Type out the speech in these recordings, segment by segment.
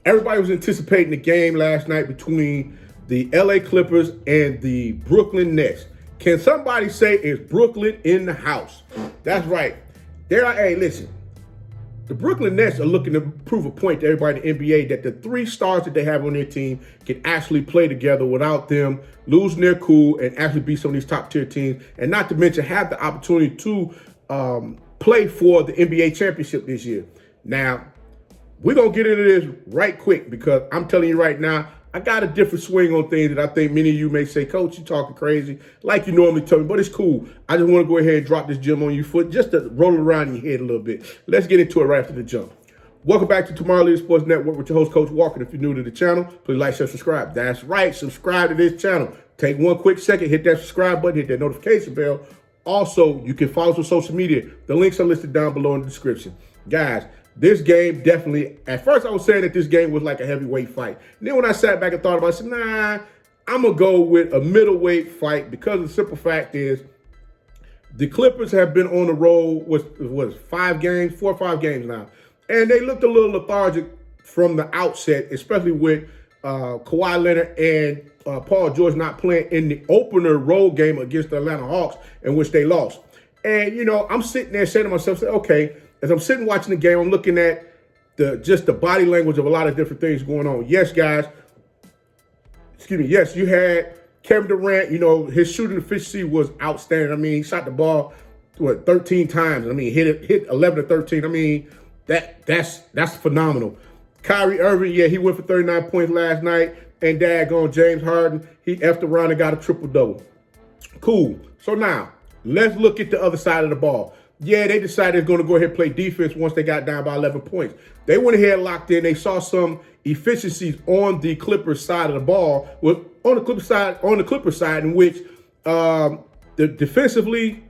Everybody was anticipating the game last night between the LA Clippers and the Brooklyn Nets. Can somebody say is Brooklyn in the house? That's right. Hey, listen. The Brooklyn Nets are looking to prove a point to everybody in the NBA that the three stars that they have on their team can actually play together without them losing their cool and actually beat some of these top tier teams, and not to mention have the opportunity to play for the NBA championship this year. Now, we're going to get into this right quick because I'm telling you right now, I got a different swing on things that I think many of you may say, Coach, you talking crazy, like you normally tell me, but it's cool. I just want to go ahead and drop this gem on your foot just to roll it around in your head a little bit. Let's get into it right after the jump. Welcome back to Tomorrow Leader Sports Network with your host, Coach Walker. If you're new to the channel, please like, share, subscribe. That's right, subscribe to this channel. Take one quick second, hit that subscribe button, hit that notification bell. Also, you can follow us on social media. The links are listed down below in the description. Guys, this game definitely, at first I was saying that this game was like a heavyweight fight. And then when I sat back and thought about it, I said, nah, I'm going to go with a middleweight fight because the simple fact is the Clippers have been on the road with 4 or 5 games now. And they looked a little lethargic from the outset, especially with Kawhi Leonard and Paul George not playing in the opener road game against the Atlanta Hawks, in which they lost. And, you know, I'm sitting there saying to myself, okay, as I'm sitting watching the game, I'm looking at just the body language of a lot of different things going on. Yes, guys. Excuse me. Yes, you had Kevin Durant. You know, his shooting efficiency was outstanding. I mean, he shot the ball 13 times. I mean, hit 11 to 13. I mean, that's phenomenal. Kyrie Irving, yeah, he went for 39 points last night. And daggone James Harden, he effed around and got a triple-double. Cool. So now, let's look at the other side of the ball. Yeah, they decided they're going to go ahead and play defense once they got down by 11 points. They went ahead and locked in. They saw some efficiencies on the Clippers side of the ball, on the Clippers side, in which defensively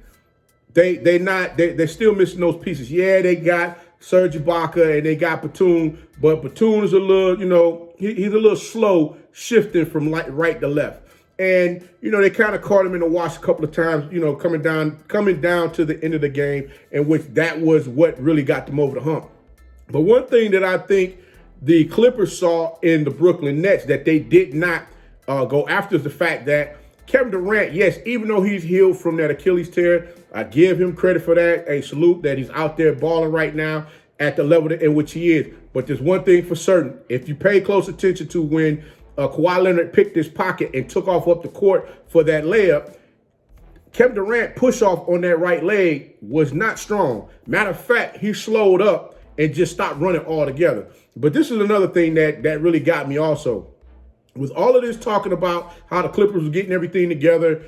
they're still missing those pieces. Yeah, they got Serge Ibaka and they got Batum, but Batum is a little, you know, he's a little slow shifting from right to left. And, you know, they kind of caught him in the wash a couple of times, you know, coming down to the end of the game, in which that was what really got them over the hump. But one thing that I think the Clippers saw in the Brooklyn Nets that they did not go after is the fact that Kevin Durant, yes, even though he's healed from that Achilles tear, I give him credit for that. A salute that he's out there balling right now at the level in which he is. But there's one thing for certain. If you pay close attention to when Kawhi Leonard picked his pocket and took off up the court for that layup, Kevin Durant push-off on that right leg was not strong. Matter of fact, he slowed up and just stopped running altogether. But this is another thing that really got me also. With all of this talking about how the Clippers were getting everything together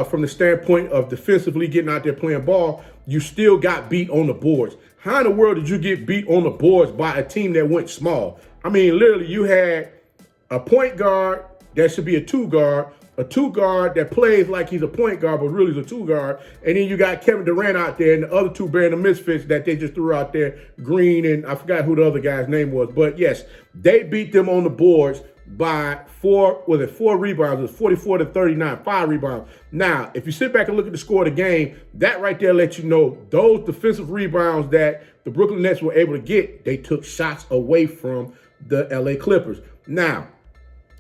from the standpoint of defensively getting out there playing ball, you still got beat on the boards. How in the world did you get beat on the boards by a team that went small? I mean, literally, you had a point guard that should be a two guard that plays like he's a point guard, but really is a two guard. And then you got Kevin Durant out there and the other two bearing the misfits that they just threw out there, Green, and I forgot who the other guy's name was. But yes, they beat them on the boards by 4 rebounds. It was 44 to 39, 5 rebounds. Now, if you sit back and look at the score of the game, that right there lets you know those defensive rebounds that the Brooklyn Nets were able to get, they took shots away from the LA Clippers. Now,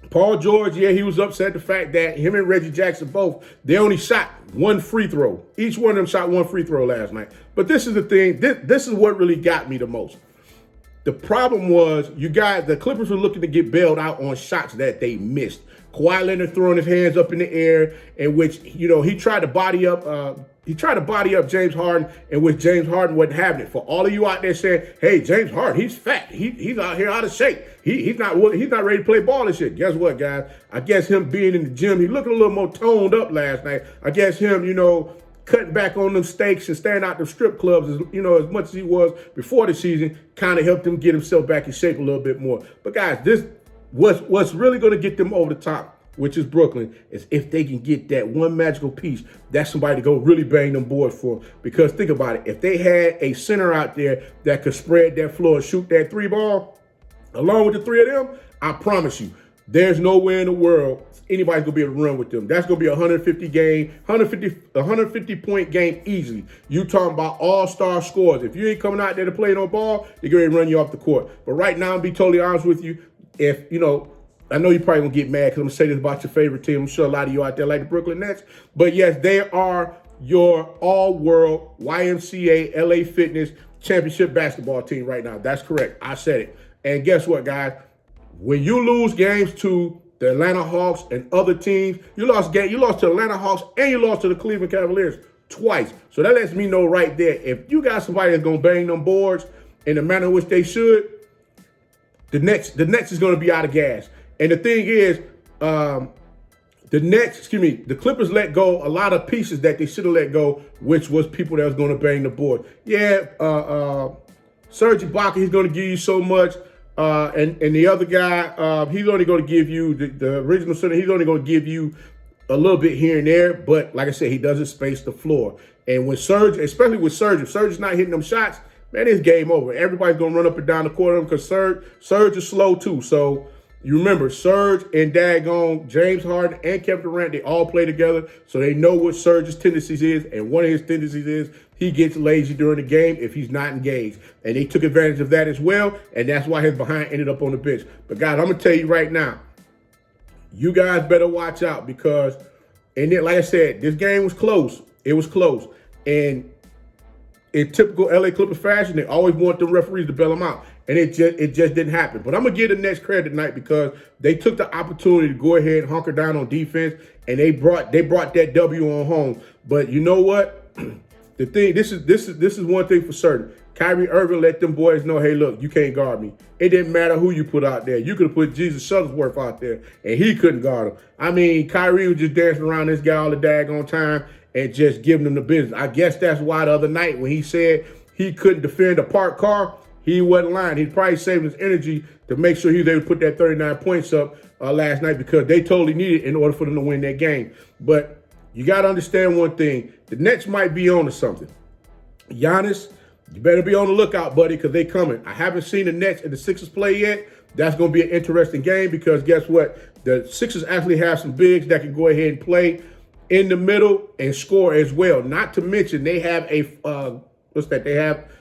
Paul George, yeah, he was upset the fact that him and Reggie Jackson both, they only shot one free throw. Each one of them shot one free throw last night. But this is the thing, this is what really got me the most. The problem was the Clippers were looking to get bailed out on shots that they missed. Kawhi Leonard throwing his hands up in the air, in which, you know, he tried to body up James Harden, in which James Harden wasn't having it. For all of you out there saying, hey, James Harden, he's fat. He's out here out of shape. He's not ready to play ball and shit. Guess what, guys? I guess him being in the gym, he looking a little more toned up last night. I guess him, you know, cutting back on them steaks and staying out the strip clubs, you know, as much as he was before the season, kind of helped him get himself back in shape a little bit more. But guys, this what's really going to get them over the top, which is Brooklyn, is if they can get that one magical piece, that's somebody to go really bang them boards for. Because think about it, if they had a center out there that could spread that floor and shoot that 3 ball, along with the 3 of them, I promise you, there's nowhere in the world anybody's going to be able to run with them. That's going to be a 150 point game easily. You talking about all-star scores. If you ain't coming out there to play no ball, they're going to run you off the court. But right now, I'll be totally honest with you, if, I know you probably gonna get mad because I'm gonna say this about your favorite team. I'm sure a lot of you out there like the Brooklyn Nets. But yes, they are your all-world YMCA LA Fitness championship basketball team right now. That's correct. I said it. And guess what, guys? When you lose games to the Atlanta Hawks and other teams, you lost to the Atlanta Hawks and you lost to the Cleveland Cavaliers twice. So that lets me know right there, if you got somebody that's gonna bang them boards in the manner in which they should, the Nets is gonna be out of gas. And the thing is, the Clippers let go a lot of pieces that they should have let go, which was people that was going to bang the board. Yeah, Serge Ibaka, he's going to give you so much. And the other guy, he's only going to give you, the original center, he's only going to give you a little bit here and there. But like I said, he doesn't space the floor. And when Serge, especially with Serge, if Serge is not hitting them shots, man, it's game over. Everybody's going to run up and down the court because Serge is slow too. So you remember, Serge and daggone James Harden and Kevin Durant, they all play together, so they know what Serge's tendencies is, and one of his tendencies is he gets lazy during the game if he's not engaged. And they took advantage of that as well, and that's why his behind ended up on the bench. But guys, I'm going to tell you right now, you guys better watch out because, and then, like I said, this game was close. It was close. And in typical LA Clippers fashion, they always want the referees to bail them out. And it just didn't happen. But I'm going to give the Nets credit tonight because they took the opportunity to go ahead and hunker down on defense, and they brought that W on home. But you know what? The thing, this is one thing for certain. Kyrie Irving let them boys know, hey, look, you can't guard me. It didn't matter who you put out there. You could have put Jesus Shuttlesworth out there, and he couldn't guard him. I mean, Kyrie was just dancing around this guy all the daggone time and just giving him the business. I guess that's why the other night when he said he couldn't defend a parked car, he wasn't lying. He's probably saving his energy to make sure he was able to put that 39 points up last night because they totally needed it in order for them to win that game. But you got to understand one thing. The Nets might be on to something. Giannis, you better be on the lookout, buddy, because they coming. I haven't seen the Nets and the Sixers play yet. That's going to be an interesting game because guess what? The Sixers actually have some bigs that can go ahead and play in the middle and score as well. Not to mention they have they have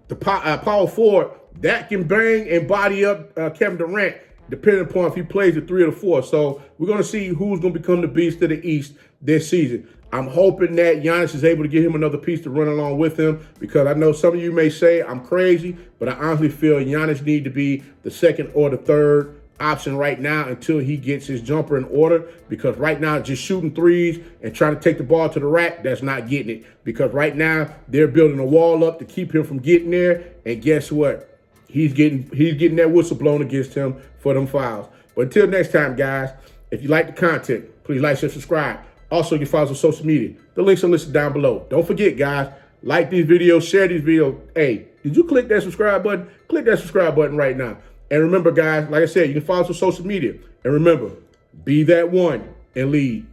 the power forward that can bang and body up Kevin Durant, depending upon if he plays the 3 or the 4. So we're going to see who's going to become the beast of the East this season. I'm hoping that Giannis is able to get him another piece to run along with him because I know some of you may say I'm crazy, but I honestly feel Giannis need to be the second or the third option right now until he gets his jumper in order, because right now just shooting threes and trying to take the ball to the rack, that's not getting it, because right now they're building a wall up to keep him from getting there, and guess what? He's getting that whistle blown against him for them fouls. But until next time, guys, if you like the content, please like, share, subscribe. Also, you can follow us on social media. The links are listed down below. Don't forget, guys, like these videos, share these videos. Hey, did you click that subscribe button? Click that subscribe button right now. And remember, guys, like I said, you can follow us on social media. And remember, be that one and lead.